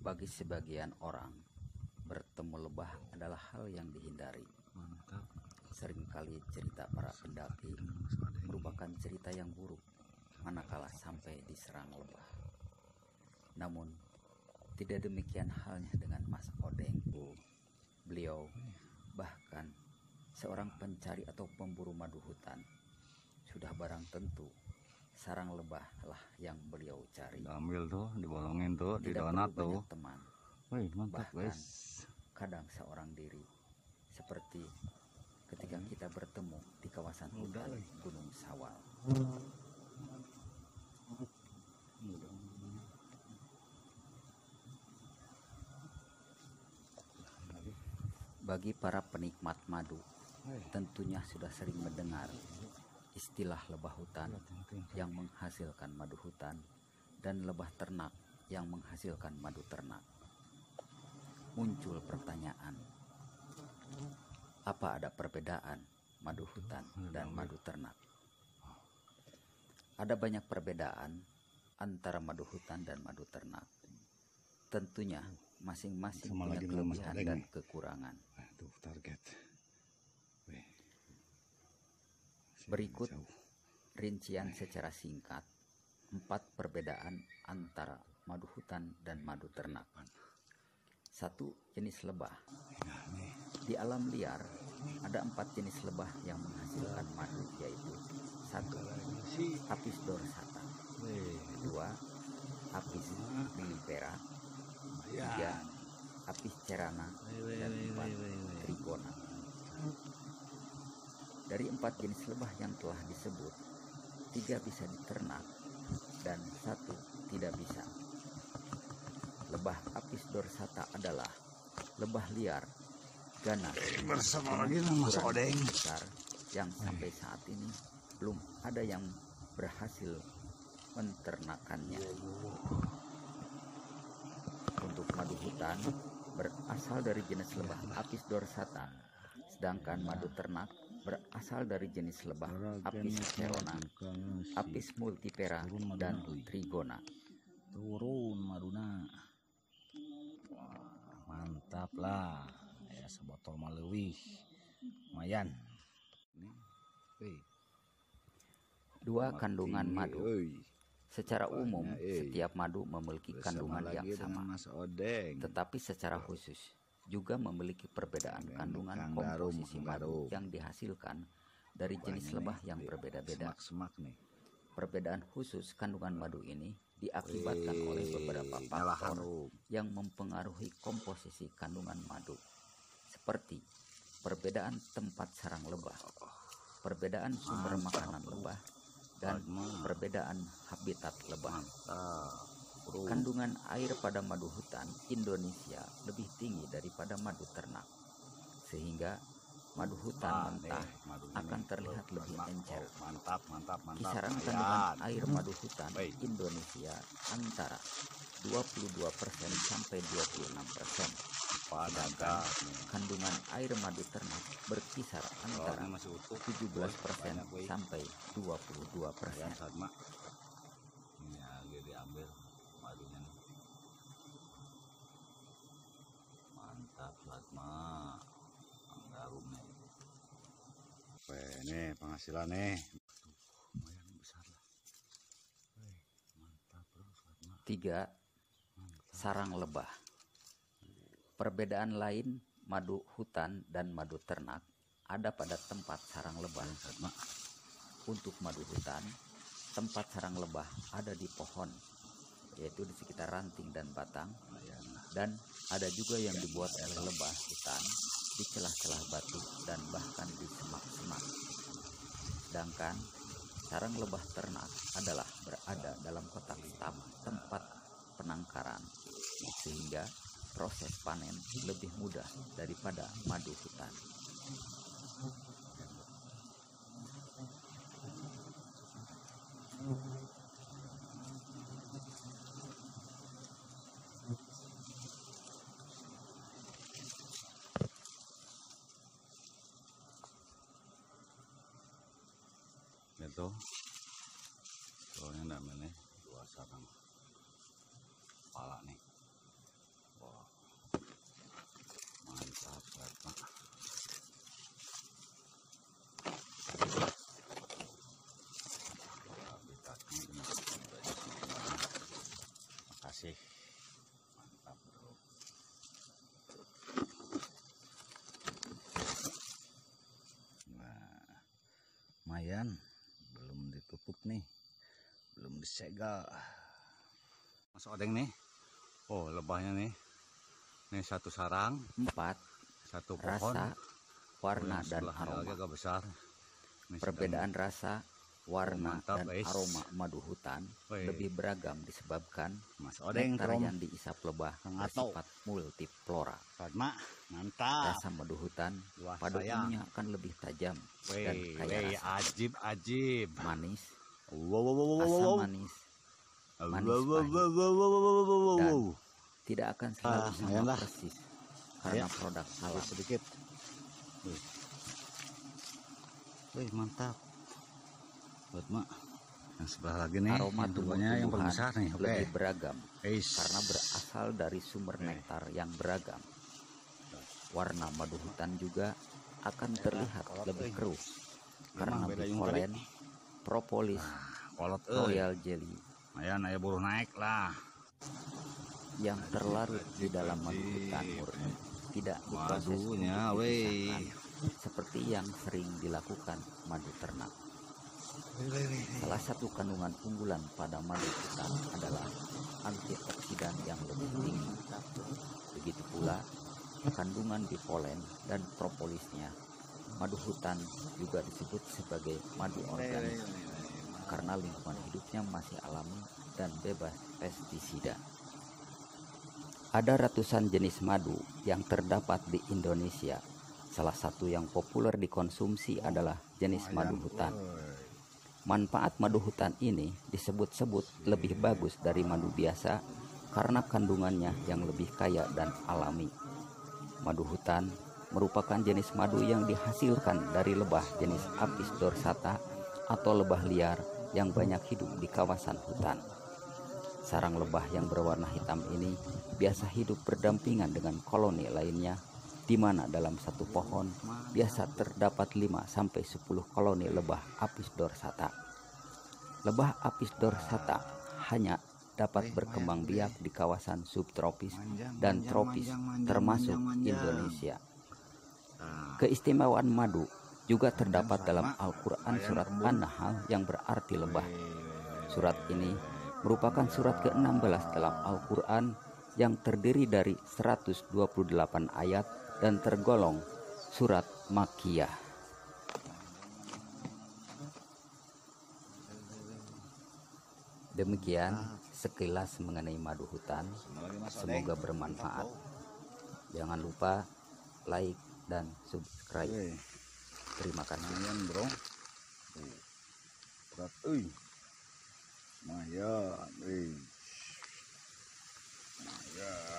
Bagi sebagian orang, bertemu lebah adalah hal yang dihindari. Mantap. Seringkali cerita para pendaki merupakan cerita yang buruk manakala sampai diserang lebah. Namun, tidak demikian halnya dengan Mas Odeng. Beliau bahkan seorang pencari atau pemburu madu hutan. Sudah barang tentu sarang lebah lah yang beliau cari. Ambil tuh, dibolongin tuh, di Tidak donat perlu tuh. banyak teman. Wih, mantap Bahkan guys. kadang seorang diri, seperti ketika kita bertemu di kawasan hutan Gunung Sawal. Bagi para penikmat madu, tentunya sudah sering mendengar istilah lebah hutan yang menghasilkan madu hutan dan lebah ternak yang menghasilkan madu ternak. Muncul pertanyaan, apa ada perbedaan madu hutan dan madu ternak? Ada banyak perbedaan antara madu hutan dan madu ternak. Tentunya masing-masing punya kelebihan dan kekurangan. Aduh, target. Berikut rincian secara singkat 4 perbedaan antara madu hutan dan madu ternak. 1. Jenis lebah. Di alam liar ada 4 jenis lebah yang menghasilkan madu, yaitu 1. Apis dorsata, 2. Apis mellifera, 3. Apis cerana, dan 4. Trigona. Dari 4 jenis lebah yang telah disebut, 3 bisa diternak dan 1 tidak bisa. Lebah Apis dorsata adalah lebah liar, ganas, bersama lagi Mas Odeng besar yang sampai saat ini belum ada yang berhasil menternakannya. Untuk madu hutan berasal dari jenis lebah Apis dorsata, sedangkan madu ternak berasal dari jenis lebah Apis cerona, Apis multifera, dan Trigona. turun maduna. Wah, mantap lah ya, sebotol malewih lumayan. 2. Kandungan madu. Secara umum setiap madu memiliki kandungan yang sama, tetapi secara khusus juga memiliki perbedaan kandungan komposisi madu yang dihasilkan dari jenis lebah yang berbeda-beda. Perbedaan khusus kandungan madu ini diakibatkan oleh beberapa faktor yang mempengaruhi komposisi kandungan madu, seperti perbedaan tempat sarang lebah, perbedaan sumber makanan lebah, dan perbedaan habitat lebah. Kandungan air pada madu hutan Indonesia lebih tinggi daripada madu ternak, sehingga madu hutan mentah akan terlihat lebih encer. Kisaran kandungan air madu hutan Indonesia antara 22% sampai 26%. Sedangkan kandungan air madu ternak berkisar antara 17% sampai 22%. Ini lagi diambil madunya nih. Mantap Latma. Anggarum nih. Ini penghasilan nih. Lumayan besar lah. Mantap bro, Latma. 3. Sarang lebah. Perbedaan lain madu hutan dan madu ternak ada pada tempat sarang lebah. Untuk madu hutan, tempat sarang lebah ada di pohon, yaitu di sekitar ranting dan batang, dan ada juga yang dibuat oleh lebah hutan di celah-celah batu dan bahkan di semak-semak. Sedangkan sarang lebah ternak adalah berada dalam kotak staf tempat penangkaran, sehingga proses panen lebih mudah daripada madu hutan. Itu soalnya namanya 2 sarang kepala nih. lumayan, belum ditutup nih, belum disegel. Mas Odeng nih, oh lebahnya nih satu sarang, 4. satu pohon, Rasa, warna, dan aroma. agak besar. Perbedaan rasa, warna, mantap, dan guys. aroma madu hutan lebih beragam disebabkan Mas Odeng nektar yang diisap lebah bersifat multiflora. Mantap. Rasa madu hutan pada umumnya akan lebih tajam dan kaya rasa. Ajib. Manis, Asam manis pahit, dan tidak akan selalu sama persis karena produk alam. Sedikit. Wih, mantap. Buat mak. Yang sebelah lagi nih, Aroma tumbuhannya yang paling besar nih. lebih beragam karena berasal dari sumber nektar yang beragam. Warna madu hutan juga akan terlihat lebih keruh karena bipolen, propolis, royal jelly ayah buruh naik lah yang terlarut di dalam madu hutan murni tidak diproses untuk dipisahkan seperti yang sering dilakukan madu ternak. Salah satu kandungan unggulan pada madu hutan adalah antioksidan yang lebih tinggi. Begitu pula kandungan bipolen dan propolisnya. Madu hutan juga disebut sebagai madu organik karena lingkungan hidupnya masih alami dan bebas pestisida. Ada ratusan jenis madu yang terdapat di Indonesia. Salah satu yang populer dikonsumsi adalah jenis madu hutan. Manfaat madu hutan ini disebut-sebut lebih bagus dari madu biasa karena kandungannya yang lebih kaya dan alami. Madu hutan merupakan jenis madu yang dihasilkan dari lebah jenis Apis dorsata atau lebah liar yang banyak hidup di kawasan hutan. Sarang lebah yang berwarna hitam ini biasa hidup berdampingan dengan koloni lainnya, di mana dalam satu pohon biasa terdapat 5-10 koloni lebah Apis dorsata. Lebah Apis dorsata hanya dapat berkembang biak di kawasan subtropis dan tropis, termasuk Indonesia. Keistimewaan madu juga terdapat dalam Al-Quran surat An-Nahl yang berarti lebah. Surat ini merupakan surat ke-16 dalam Al-Quran yang terdiri dari 128 ayat dan tergolong surat Makkiyah. Demikian sekilas mengenai madu hutan. Semoga bermanfaat. Jangan lupa like dan subscribe. Terima kasih. Lumayan bro. Berat lumayan. Lumayan.